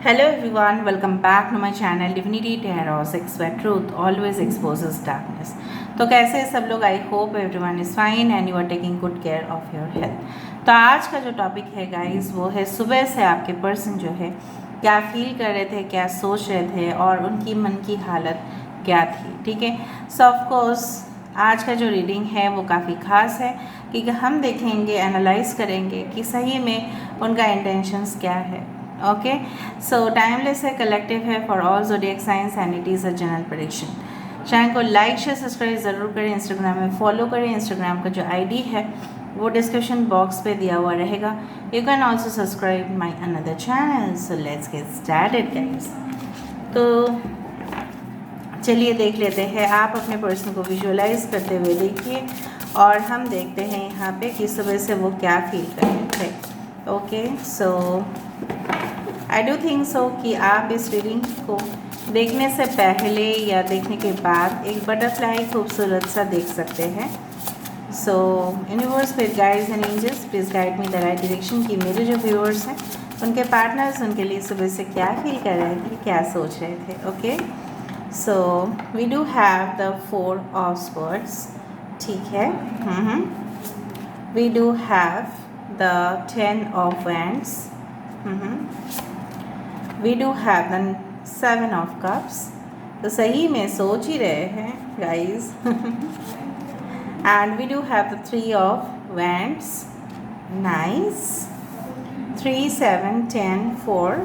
Hello everyone, welcome back to my channel Divinity Tarot 6 where truth always exposes darkness. तो कैसे हैं सब लोग? I hope everyone is fine and you are taking good care of your health. तो आज का जो topic है गाइस वो है सुबह से आपके पर्सन जो है क्या फील कर रहे थे, क्या सोच रहे थे और उनकी मन की हालत क्या थी। ठीक है, सो ऑफकोर्स आज का जो रीडिंग है वो काफ़ी ख़ास है क्योंकि हम देखेंगे, एनालाइज करेंगे कि सही में उनका इंटेंशंस क्या है। ओके, सो टाइमलेस है, कलेक्टिव है for all zodiac science and it is a general prediction. Channel को लाइक शेयर सब्सक्राइब ज़रूर करें, इंस्टाग्राम में फॉलो करें। इंस्टाग्राम का जो आईडी है वो डिस्क्रिप्शन बॉक्स पे दिया हुआ रहेगा। You can also subscribe my another channel. So let's get started guys. तो चलिए देख लेते हैं, आप अपने पर्सन को विजुअलाइज करते हुए देखिए और हम देखते हैं यहाँ पे कि सुबह से वो क्या फील कर रहे थे। Okay, so I do think so कि आप इस रीडिंग को देखने से पहले या देखने के बाद एक बटरफ्लाई खूबसूरत सा देख सकते हैं। सो यूनिवर्स फिर guides and angels please guide me the right direction कि मेरे जो व्यूअर्स हैं उनके पार्टनर्स उनके लिए सुबह से क्या फील कर रहे थे, क्या सोच रहे थे। Okay, so we do have the 4 of swords. ठीक है, we do have the 10 of wands. We do have the 7 of cups. तो सही में सोच ही रहे हैं guys. And we do have the 3 of wands. Nice, 3 7 10 4।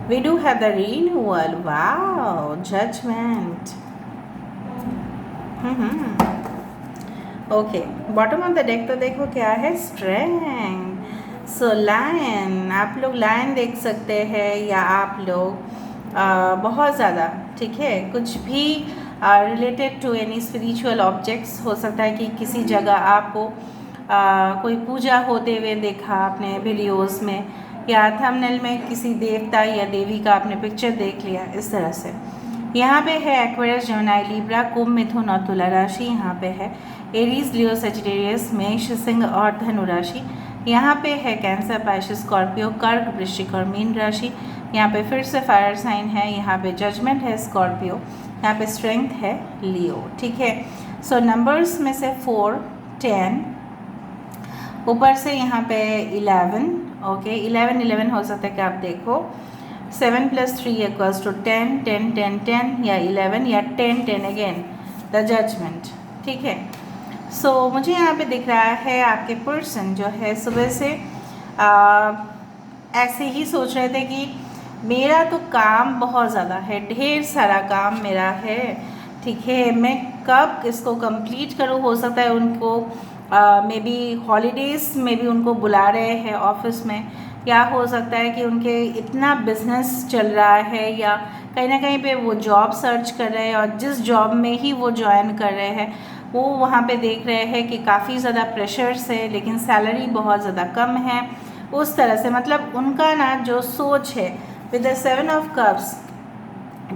We do have the renewal. Wow, judgement. Okay, bottom of the deck तो देखो क्या है, स्ट्रेंथ। सो लायन, आप लोग लायन देख सकते हैं या आप लोग बहुत ज़्यादा, ठीक है, कुछ भी related to any spiritual objects हो सकता है कि किसी जगह आपको कोई पूजा होते हुए देखा आपने वीडियोस में या थंबनेल में किसी देवता या देवी का आपने पिक्चर देख लिया। इस तरह से यहाँ पे है एक्वेरियस, जेमिनी, लिब्रा, कुंभ, मिथुन और तुला राशि। यहाँ पे है एरीज, लियो, सजिटेरियस, मेष, सिंह और धनु राशि। यहाँ पे है कैंसर, पाइसेस, स्कॉर्पियो, कर्क, वृश्चिक और मीन राशि। यहाँ पे फिर से फायर साइन है। यहाँ पे जजमेंट है स्कॉर्पियो। यहाँ पे स्ट्रेंथ है लियो। ठीक है, सो नंबर्स में से 4 10, ऊपर से यहाँ पे 11। ओके, 11 हो सकता है कि आप देखो 7 + 3 = 10 10 10 10 या 11 या 10 10 अगेन द जजमेंट। ठीक है, सो मुझे यहाँ पे दिख रहा है आपके पर्सन जो है सुबह से ऐसे ही सोच रहे थे कि मेरा तो काम बहुत ज़्यादा है, ढेर सारा काम मेरा है। ठीक है, मैं कब इसको कंप्लीट करूँ। हो सकता है उनको मे बी हॉलीडेज़ में भी उनको बुला रहे हैं ऑफिस में, या हो सकता है कि उनके इतना बिजनेस चल रहा है या कहीं ना कहीं पे वो जॉब सर्च कर रहे हैं और जिस जॉब में ही वो ज्वाइन कर रहे हैं वो वहाँ पे देख रहे हैं कि काफ़ी ज़्यादा प्रेशर्स है लेकिन सैलरी बहुत ज़्यादा कम है। उस तरह से मतलब उनका ना जो सोच है विद द 7 ऑफ कप्स,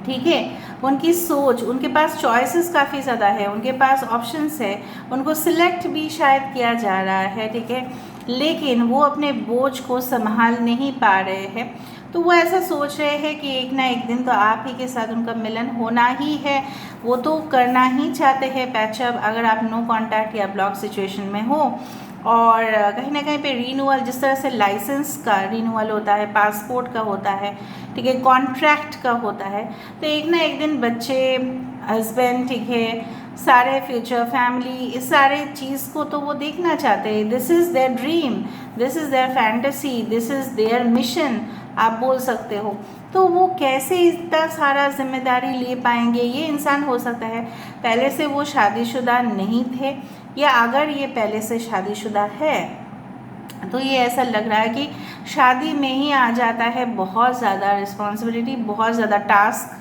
ठीक है, उनकी सोच, उनके पास चॉइसेस काफ़ी ज़्यादा है, उनके पास ऑप्शंस है, उनको सिलेक्ट भी शायद किया जा रहा है। ठीक है, लेकिन वो अपने बोझ को संभाल नहीं पा रहे हैं। तो वो ऐसा सोच रहे हैं कि एक ना एक दिन तो आप ही के साथ उनका मिलन होना ही है। वो तो करना ही चाहते हैं पैचअप, अगर आप नो कांटेक्ट या ब्लॉक सिचुएशन में हो। और कहीं ना कहीं पे रीन्यूअल, जिस तरह से लाइसेंस का रीन्यूअल होता है, पासपोर्ट का होता है, ठीक है, कॉन्ट्रैक्ट का होता है, तो एक ना एक दिन बच्चे, हस्बैंड, ठीक है, सारे फ्यूचर, फैमिली, इस सारे चीज़ को तो वो देखना चाहते हैं। This is their dream, this is their fantasy, this is their mission, आप बोल सकते हो। तो वो कैसे इतना सारा जिम्मेदारी ले पाएंगे। ये इंसान हो सकता है पहले से वो शादीशुदा नहीं थे, या अगर ये पहले से शादीशुदा है तो ये ऐसा लग रहा है कि शादी में ही आ जाता है बहुत ज़्यादा रिस्पॉन्सिबिलिटी, बहुत ज़्यादा टास्क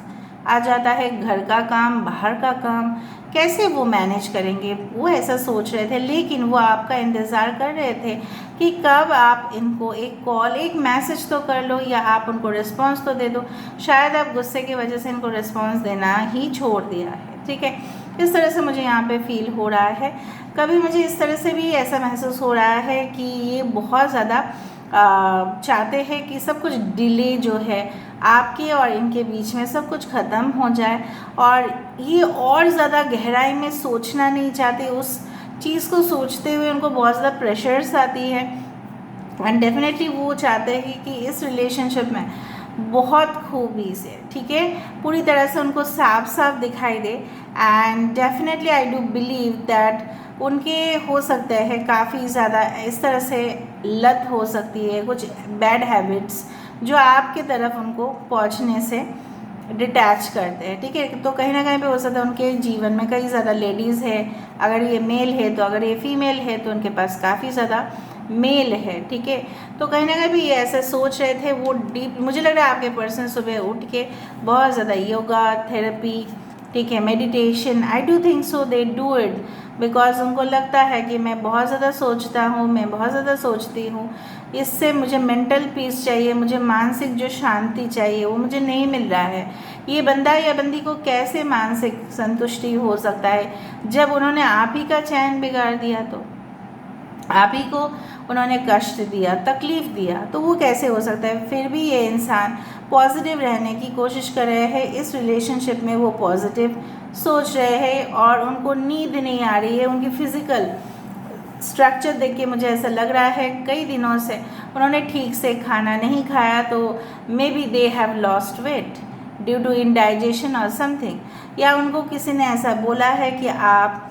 आ जाता है, घर का काम, बाहर का काम, कैसे वो मैनेज करेंगे, वो ऐसा सोच रहे थे। लेकिन वो आपका इंतज़ार कर रहे थे कि कब आप इनको एक कॉल, एक मैसेज तो कर लो या आप उनको रिस्पॉन्स तो दे दो। शायद आप गुस्से की वजह से इनको रिस्पॉन्स देना ही छोड़ दिया है। ठीक है, इस तरह से मुझे यहाँ पे फील हो रहा है। कभी मुझे इस तरह से भी ऐसा महसूस हो रहा है कि ये बहुत ज़्यादा चाहते हैं कि सब कुछ डिले जो है आपके और इनके बीच में सब कुछ ख़त्म हो जाए, और ये और ज़्यादा गहराई में सोचना नहीं चाहते। उस चीज़ को सोचते हुए उनको बहुत ज़्यादा प्रेशर्स आती है, एंड डेफिनेटली वो चाहते हैं कि इस रिलेशनशिप में बहुत खूबी से, ठीक है, पूरी तरह से उनको साफ साफ दिखाई दे। And definitely I do believe that उनके हो सकते हैं काफ़ी ज़्यादा इस तरह से लत हो सकती है, कुछ बैड हैबिट्स जो आपके तरफ उनको पहुंचने से डिटैच करते हैं, ठीक है। तो कहीं ना कहीं पे हो सकता है उनके जीवन में कई ज़्यादा लेडीज़ है, अगर ये मेल है तो, अगर ये फीमेल है तो उनके पास काफ़ी ज़्यादा मेल है, ठीक है। तो कहीं ना कहीं भी ये ऐसा सोच रहे थे वो डीप, मुझे लग रहा है आपके पर्सन सुबह उठ के बहुत ज़्यादा योगा, थेरेपी, ठीक है, meditation, I do think so they do it, because उनको लगता है कि मैं बहुत ज़्यादा सोचता हूँ, मैं बहुत ज़्यादा सोचती हूँ, इससे मुझे मेंटल पीस चाहिए, मुझे मानसिक जो शांति चाहिए वो मुझे नहीं मिल रहा है। ये बंदा या बंदी को कैसे मानसिक संतुष्टि हो सकता है जब उन्होंने आप ही का चैन बिगाड़ दिया, तो आप ही को उन्होंने कष्ट दिया, तकलीफ़ दिया, तो वो कैसे हो सकता है। फिर भी ये इंसान पॉजिटिव रहने की कोशिश कर रहे हैं, इस रिलेशनशिप में वो पॉजिटिव सोच रहे हैं, और उनको नींद नहीं आ रही है। उनकी फ़िज़िकल स्ट्रक्चर देख के मुझे ऐसा लग रहा है कई दिनों से उन्होंने ठीक से खाना नहीं खाया, तो maybe they have lost weight due to indigestion और समथिंग, या उनको किसी ने ऐसा बोला है कि आप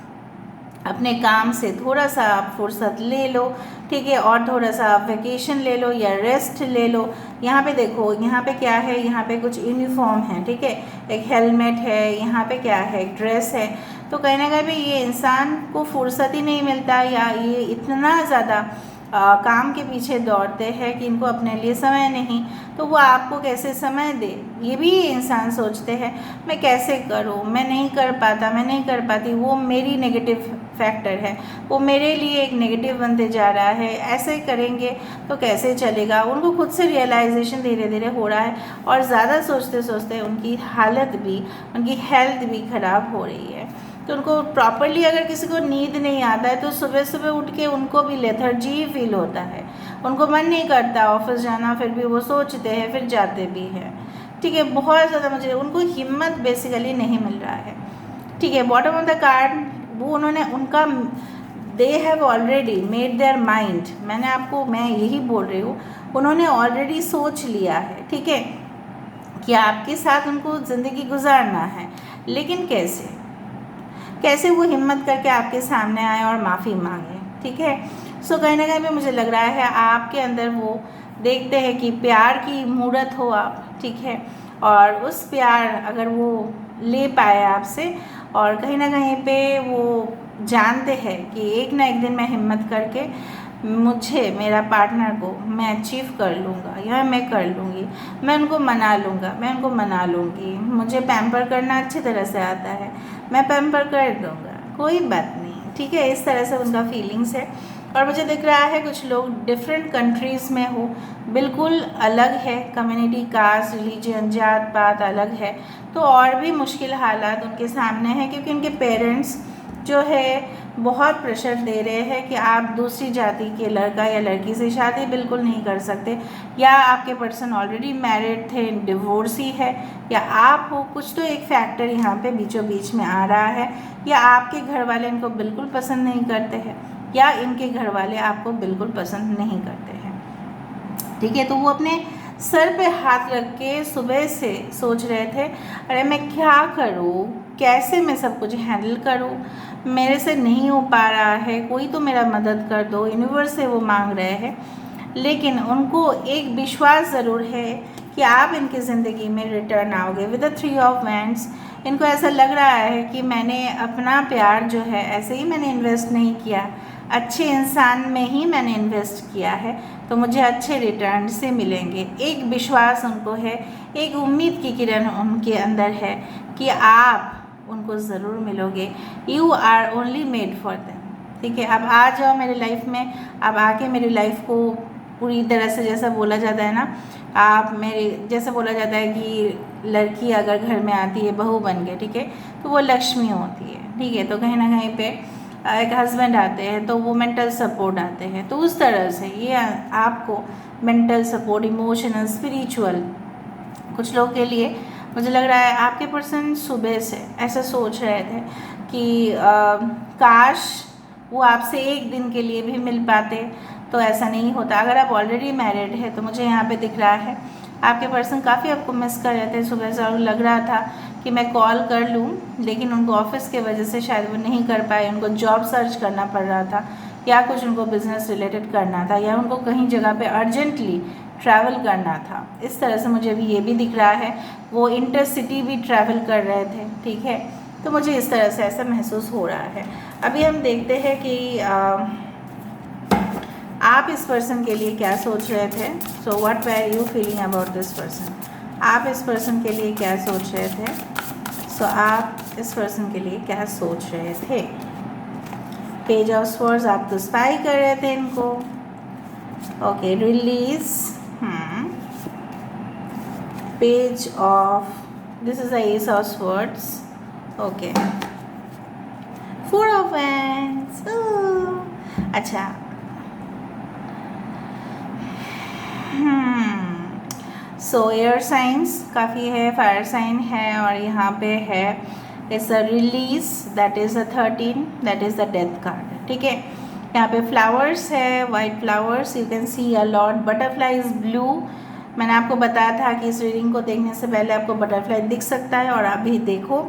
अपने काम से थोड़ा सा आप फुर्सत ले लो, ठीक है, और थोड़ा सा आप वेकेशन ले लो या रेस्ट ले लो। यहाँ पे देखो, यहाँ पे क्या है, यहाँ पे कुछ यूनिफॉर्म है, ठीक है, एक हेलमेट है, यहाँ पे क्या है, एक ड्रेस है। तो कहीं ना कहीं भी ये इंसान को फुर्सत ही नहीं मिलता, या ये इतना ज़्यादा काम के पीछे दौड़ते हैं कि इनको अपने लिए समय नहीं, तो वो आपको कैसे समय दे, ये भी इंसान सोचते हैं मैं कैसे करूँ, मैं नहीं कर पाता, मैं नहीं कर पाती, वो मेरी नेगेटिव फैक्टर है, वो मेरे लिए एक नेगेटिव बनते जा रहा है, ऐसे करेंगे तो कैसे चलेगा। उनको खुद से रियलाइजेशन धीरे धीरे हो रहा है, और ज़्यादा सोचते सोचते उनकी हालत भी, उनकी हेल्थ भी ख़राब हो रही है। तो उनको प्रॉपरली अगर किसी को नींद नहीं आता है तो सुबह सुबह उठ के उनको भी लेथर्जी फील होता है, उनको मन नहीं करता ऑफिस जाना, फिर भी वो सोचते हैं, फिर जाते भी हैं, ठीक है। बहुत ज़्यादा मुझे उनको हिम्मत बेसिकली नहीं मिल रहा है, ठीक है। बॉटम ऑफ द कार्ड वो उन्होंने उनका they have already made their mind, मैं यही बोल रही हूँ, उन्होंने ऑलरेडी सोच लिया है, ठीक है, कि आपके साथ उनको ज़िंदगी गुजारना है, लेकिन कैसे वो हिम्मत करके आपके सामने आए और माफ़ी मांगे, ठीक है। सो कहीं ना कहीं पे मुझे लग रहा है आपके अंदर वो देखते हैं कि प्यार की मूर्त हो आप, ठीक है, और उस प्यार अगर वो ले पाए आपसे, और कहीं ना कहीं पे वो जानते हैं कि एक ना एक दिन मैं हिम्मत करके मुझे, मेरा पार्टनर को मैं अचीव कर लूँगा, या मैं कर लूँगी, मैं उनको मना लूँगा, मैं उनको मना लूँगी, मुझे पैम्पर करना अच्छी तरह से आता है, मैं पैम्पर कर दूँगा, कोई बात नहीं, ठीक है। इस तरह से उनका फीलिंग्स है, और मुझे दिख रहा है कुछ लोग डिफरेंट कंट्रीज़ में हो, बिल्कुल अलग है, कम्युनिटी, कास्ट, रिलीजन, जात पात अलग है, तो और भी मुश्किल हालात उनके सामने हैं, क्योंकि उनके पेरेंट्स जो है बहुत प्रेशर दे रहे हैं कि आप दूसरी जाति के लड़का या लड़की से शादी बिल्कुल नहीं कर सकते, या आपके पर्सन ऑलरेडी मैरिड थे, डिवोर्सी है, या आप हो, कुछ तो एक फैक्टर यहाँ पे बीचों बीच में आ रहा है, या आपके घर वाले इनको बिल्कुल पसंद नहीं करते हैं, या इनके घर वाले आपको बिल्कुल पसंद नहीं करते हैं, ठीक है। तो वो अपने सर पे हाथ रख के सुबह से सोच रहे थे, अरे मैं क्या करूँ, कैसे मैं सब कुछ हैंडल करूँ, मेरे से नहीं हो पा रहा है, कोई तो मेरा मदद कर दो, यूनिवर्स से वो मांग रहे हैं। लेकिन उनको एक विश्वास ज़रूर है कि आप इनकी ज़िंदगी में रिटर्न आओगे विद द 3 ऑफ वैंड्स। इनको ऐसा लग रहा है कि मैंने अपना प्यार जो है ऐसे ही मैंने इन्वेस्ट नहीं किया, अच्छे इंसान में ही मैंने इन्वेस्ट किया है, तो मुझे अच्छे रिटर्न से मिलेंगे। एक विश्वास उनको है, एक उम्मीद की किरण उनके अंदर है कि आप उनको ज़रूर मिलोगे। You are only made for them, ठीक है। अब आ जाओ मेरी लाइफ में, अब आके मेरी लाइफ को पूरी तरह से, जैसा बोला जाता है ना, आप मेरे जैसे बोला जाता है कि लड़की अगर घर में आती है बहू बन के, ठीक है, तो वो लक्ष्मी होती है, ठीक है। तो कहीं ना कहीं पे एक हस्बैंड आते हैं तो वो मेंटल सपोर्ट आते हैं, तो उस तरह से ये आपको मेंटल सपोर्ट, इमोशनल, स्पिरिचुअल। कुछ लोगों के लिए मुझे लग रहा है आपके पर्सन सुबह से ऐसा सोच रहे थे कि काश वो आपसे एक दिन के लिए भी मिल पाते, तो ऐसा नहीं होता। अगर आप ऑलरेडी मैरिड है तो मुझे यहाँ पे दिख रहा है आपके पर्सन काफ़ी आपको मिस कर रहे थे सुबह से, और लग रहा था कि मैं कॉल कर लूँ, लेकिन उनको ऑफिस के वजह से शायद वो नहीं कर पाए, उनको जॉब सर्च करना पड़ रहा था, या कुछ उनको बिजनेस रिलेटेड करना था, या उनको कहीं जगह पे अर्जेंटली ट्रैवल करना था। इस तरह से मुझे भी ये भी दिख रहा है, वो इंटरसिटी भी ट्रैवल कर रहे थे, ठीक है। तो मुझे इस तरह से ऐसा महसूस हो रहा है। अभी हम देखते हैं कि आप इस पर्सन के लिए क्या सोच रहे थे। So what were you feeling about this person, आप इस पर्सन के लिए क्या सोच रहे थे। सो आप इस पर्सन के लिए क्या सोच रहे थे। पेज ऑफ स्वॉर्ड्स, आप तो स्पाई कर रहे थे इनको। Okay, release. Page of, this is the S of swords. Okay, 4 of wands. अच्छा, सो एयर साइंस काफ़ी है, फायर साइन है, और यहाँ पे है it's a release, that is a 13, that is the death card, ठीक है। यहाँ पे फ्लावर्स है, white flowers, you can see a lot, butterfly is blue. मैंने आपको बताया था कि इस रीडिंग को देखने से पहले आपको बटरफ्लाई दिख सकता है, और आप भी देखो,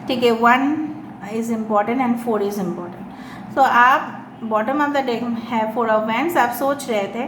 ठीक है। 1 is important and 4 is important. तो आप बॉटम ऑफ द डेक है 4 ऑफ वैंड्स। आप सोच रहे थे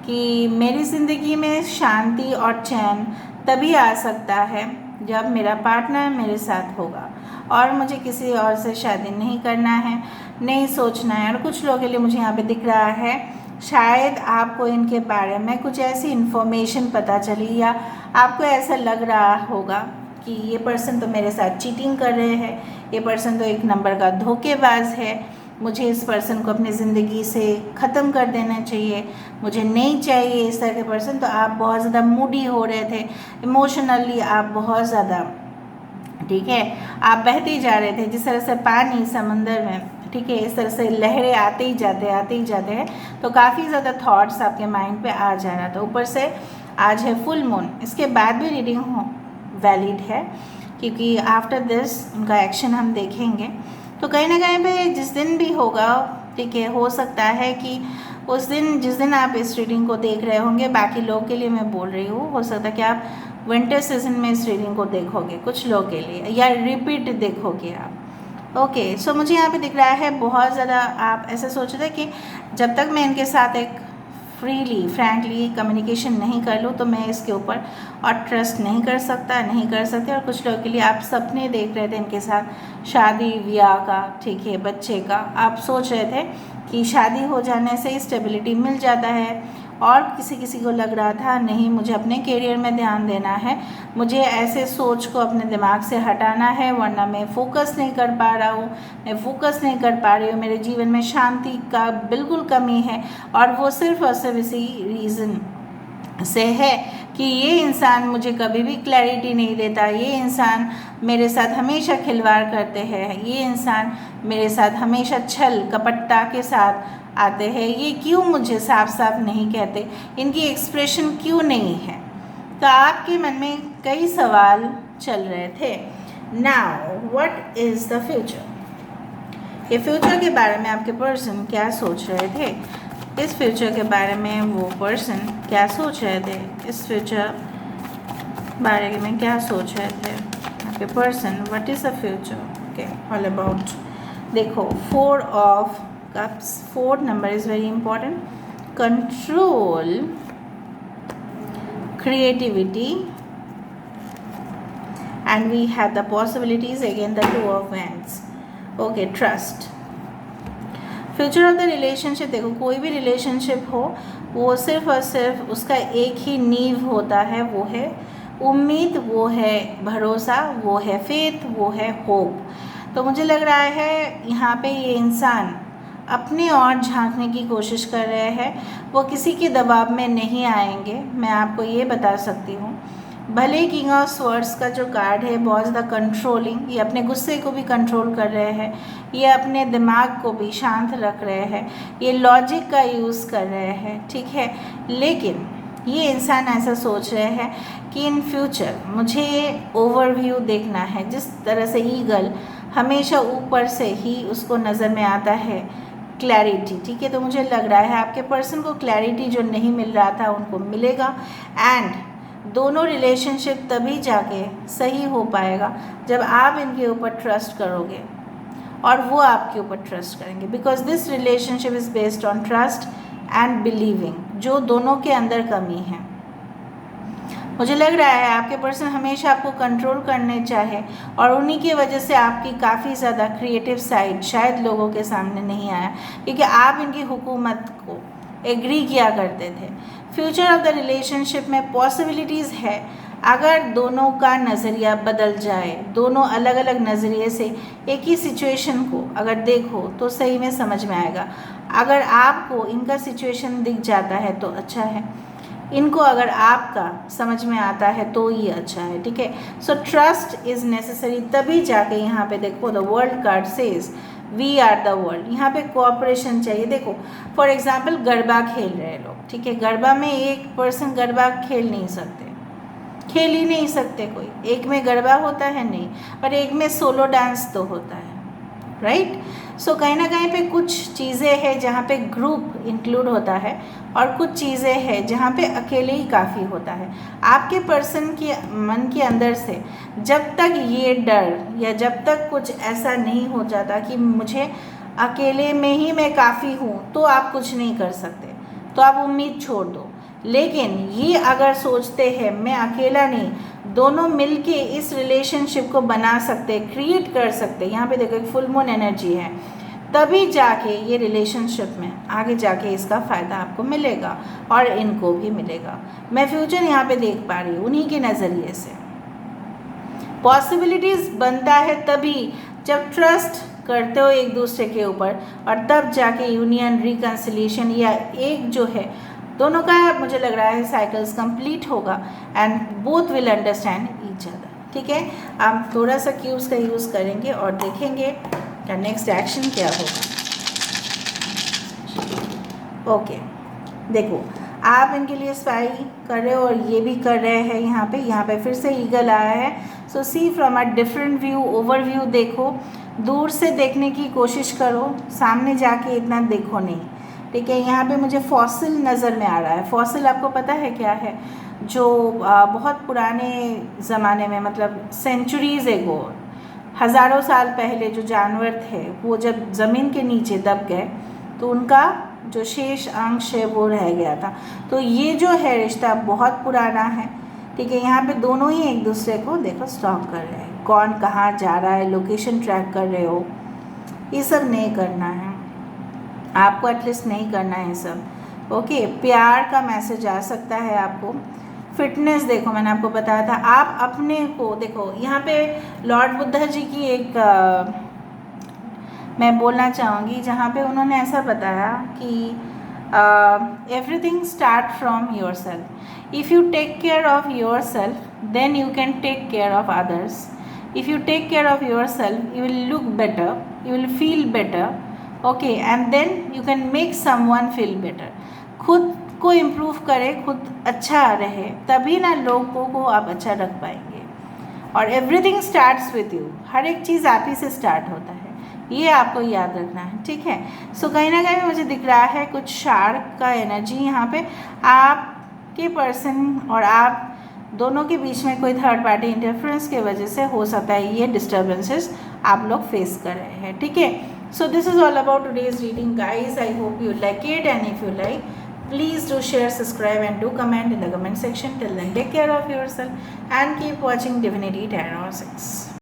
कि मेरी ज़िंदगी में शांति और चैन तभी आ सकता है जब मेरा पार्टनर मेरे साथ होगा, और मुझे किसी और से शादी नहीं करना है, नहीं सोचना है। और कुछ लोगों के लिए मुझे यहाँ पे दिख रहा है शायद आपको इनके बारे में कुछ ऐसी इन्फॉर्मेशन पता चली, या आपको ऐसा लग रहा होगा कि ये पर्सन तो मेरे साथ चीटिंग कर रहे हैं, ये पर्सन तो एक नंबर का धोखेबाज है, मुझे इस पर्सन को अपनी ज़िंदगी से ख़त्म कर देना चाहिए, मुझे नहीं चाहिए इस तरह के पर्सन। तो आप बहुत ज़्यादा मूडी हो रहे थे, इमोशनली आप बहुत ज़्यादा, ठीक है, आप बहते जा रहे थे जिस तरह से पानी समंदर में, ठीक है, इस तरह से लहरें आते ही जाते हैं। तो काफ़ी ज़्यादा थॉट्स आपके माइंड पे आ जा रहा था। ऊपर से आज है फुल मून, इसके बाद भी रीडिंग वैलिड है, क्योंकि आफ्टर दिस उनका एक्शन हम देखेंगे। तो कहीं ना कहीं पे जिस दिन भी होगा, ठीक है, हो सकता है कि उस दिन जिस दिन आप इस रीडिंग को देख रहे होंगे, बाकी लोग के लिए मैं बोल रही हूँ, हो सकता है कि आप विंटर सीजन में इस रीडिंग को देखोगे कुछ लोग के लिए, या रिपीट देखोगे आप। ओके, सो मुझे यहाँ पे दिख रहा है बहुत ज़्यादा आप ऐसा सोच रहे थे कि जब तक मैं इनके साथ एक फ्रीली फ्रैंकली कम्युनिकेशन नहीं कर लूँ तो मैं इसके ऊपर और ट्रस्ट नहीं कर सकते। और कुछ लोगों के लिए आप सपने देख रहे थे इनके साथ शादी ब्याह का, ठीक है, बच्चे का। आप सोच रहे थे कि शादी हो जाने से स्टेबिलिटी मिल जाता है, और किसी को लग रहा था नहीं, मुझे अपने करियर में ध्यान देना है, मुझे ऐसे सोच को अपने दिमाग से हटाना है, वरना मैं फोकस नहीं कर पा रहा हूँ, मैं फोकस नहीं कर पा रही हूँ, मेरे जीवन में शांति का बिल्कुल कमी है। और वो सिर्फ और सिर्फ इसी रीज़न से है कि ये इंसान मुझे कभी भी क्लैरिटी नहीं देता, ये इंसान मेरे साथ हमेशा खिलवाड़ करते हैं, ये इंसान मेरे साथ हमेशा छल कपटता के साथ आते हैं, ये क्यों मुझे साफ साफ नहीं कहते, इनकी एक्सप्रेशन क्यों नहीं है। तो आपके मन में कई सवाल चल रहे थे। Now what is the future, ये फ्यूचर के बारे में आपके पर्सन क्या सोच रहे थे, इस फ्यूचर के बारे में वो पर्सन क्या सोच रहे थे, इस फ्यूचर बारे में क्या सोच रहे थे आपके person, what is the future, okay, all about. देखो 4 of cups, 4th number is very important, control, creativity, and we have the possibilities, again the 2 of wands, okay, trust। Future of the relationship, देखो कोई भी relationship हो वो सिर्फ और सिर्फ उसका एक ही नींव होता है, वो है उम्मीद, वो है भरोसा, वो है फेथ, वो है होप। तो मुझे लग रहा है यहाँ पे ये इंसान अपने और झांकने की कोशिश कर रहे हैं, वो किसी के दबाव में नहीं आएंगे। मैं आपको ये बता सकती हूँ भले किंग ऑफ स्वर्ड्स का जो कार्ड है बहुत ज़्यादा कंट्रोलिंग, ये अपने गुस्से को भी कंट्रोल कर रहे हैं, ये अपने दिमाग को भी शांत रख रहे हैं, ये लॉजिक का यूज़ कर रहे हैं, ठीक है। लेकिन ये इंसान ऐसा सोच रहे हैं कि इन फ्यूचर मुझे ओवरव्यू देखना है। जिस तरह से ईगल हमेशा ऊपर से ही उसको नज़र में आता है क्लैरिटी, ठीक है। तो मुझे लग रहा है आपके पर्सन को क्लैरिटी जो नहीं मिल रहा था उनको मिलेगा, एंड दोनों रिलेशनशिप तभी जाके सही हो पाएगा जब आप इनके ऊपर ट्रस्ट करोगे और वो आपके ऊपर ट्रस्ट करेंगे, because this relationship is based on trust and believing, जो दोनों के अंदर कमी है। मुझे लग रहा है आपके पर्सन हमेशा आपको कंट्रोल करने चाहे और उन्हीं की वजह से आपकी काफ़ी ज़्यादा क्रिएटिव साइड शायद लोगों के सामने नहीं आया, क्योंकि आप इनकी हुकूमत को एग्री किया करते थे। फ्यूचर ऑफ द रिलेशनशिप में पॉसिबिलिटीज़ है अगर दोनों का नज़रिया बदल जाए, दोनों अलग अलग नज़रिए से एक ही सिचुएशन को अगर देखो तो सही में समझ में आएगा। अगर आपको इनका सिचुएशन दिख जाता है तो अच्छा है, इनको अगर आपका समझ में आता है तो ये अच्छा है, ठीक है। सो ट्रस्ट इज़ नेसेसरी, तभी जाके यहाँ पे देखो the world card says we are the world, यहाँ पे कोऑपरेशन चाहिए। देखो फॉर एग्जांपल गरबा खेल रहे लोग, ठीक है, गरबा में एक पर्सन गरबा खेल नहीं सकते, खेल ही नहीं सकते कोई, एक में गरबा होता है नहीं, पर एक में सोलो डांस तो होता है, राइट। सो कहीं ना कहीं पे कुछ चीज़ें हैं जहाँ पे ग्रुप इंक्लूड होता है और कुछ चीज़ें हैं जहाँ पे अकेले ही काफ़ी होता है। आपके पर्सन के मन के अंदर से जब तक ये डर या जब तक कुछ ऐसा नहीं हो जाता कि मुझे अकेले में ही मैं काफ़ी हूँ, तो आप कुछ नहीं कर सकते, तो आप उम्मीद छोड़ दो। लेकिन ये अगर सोचते हैं मैं अकेला नहीं, दोनों मिलके इस रिलेशनशिप को बना सकते, क्रिएट कर सकते, यहाँ पे देखो एक फुल मून एनर्जी है, तभी जाके ये रिलेशनशिप में आगे जाके इसका फ़ायदा आपको मिलेगा और इनको भी मिलेगा। मैं फ्यूचर यहाँ पे देख पा रही हूँ उन्हीं के नज़रिए से। पॉसिबिलिटीज़ बनता है तभी जब ट्रस्ट करते हो एक दूसरे के ऊपर, और तब जाके यूनियन, रिकन्सिलिएशन या एक जो है दोनों का मुझे लग रहा है साइकिल्स कंप्लीट होगा and both will understand each other, ठीक है। आप थोड़ा सा क्यूब्स का यूज़ करेंगे और देखेंगे का नेक्स्ट एक्शन क्या होगा। ओके देखो आप इनके लिए स्पाई कर रहे हो और ये भी कर रहे हैं। यहाँ पे फिर से ईगल आया है। So see from a different view, overview देखो, दूर से देखने की कोशिश करो, सामने जाके इतना देखो नहीं, ठीक है। यहाँ पे मुझे फॉसिल नज़र में आ रहा है। फॉसिल आपको पता है क्या है? जो बहुत पुराने ज़माने में, मतलब सेंचुरीज़ एगो, हज़ारों साल पहले जो जानवर थे वो जब ज़मीन के नीचे दब गए तो उनका जो शेष अंश है वो रह गया था। तो ये जो है रिश्ता बहुत पुराना है, ठीक है। यहाँ पे दोनों ही एक दूसरे को देखो स्टॉक कर रहे हैं, कौन कहाँ जा रहा है, लोकेशन ट्रैक कर रहे हो, ये सब नहीं करना है आपको, एटलीस्ट नहीं करना है ये सब। ओके प्यार का मैसेज आ सकता है आपको। फिटनेस देखो, मैंने आपको बताया था, आप अपने को देखो। यहाँ पे लॉर्ड बुद्धा जी की एक मैं बोलना चाहूँगी जहाँ पे उन्होंने ऐसा बताया कि everything start from yourself. If you take care of yourself then you can take care of others. If you take care of yourself you will look better, you will feel better, okay, and then you can make someone feel better. खुद को improve करें, खुद अच्छा रहे, तभी ना लोगों को आप अच्छा रख पाएंगे। और एवरीथिंग स्टार्ट्स विद यू, हर एक चीज़ आप ही से स्टार्ट होता है, ये आपको याद रखना है, ठीक है। सो कहीं ना कहीं मुझे दिख रहा है कुछ शार्क का एनर्जी यहाँ पे। आपके पर्सन और आप दोनों के बीच में कोई थर्ड पार्टी इंटरफेरेंस की वजह से हो सकता है ये डिस्टर्बेंसेस आप लोग फेस कर रहे हैं, ठीक है। So this is all about today's reading guys. I hope you like it, and if you like, please do share, subscribe and do comment in the comment section. Till then, take care of yourself and keep watching Divinity Tarot 6.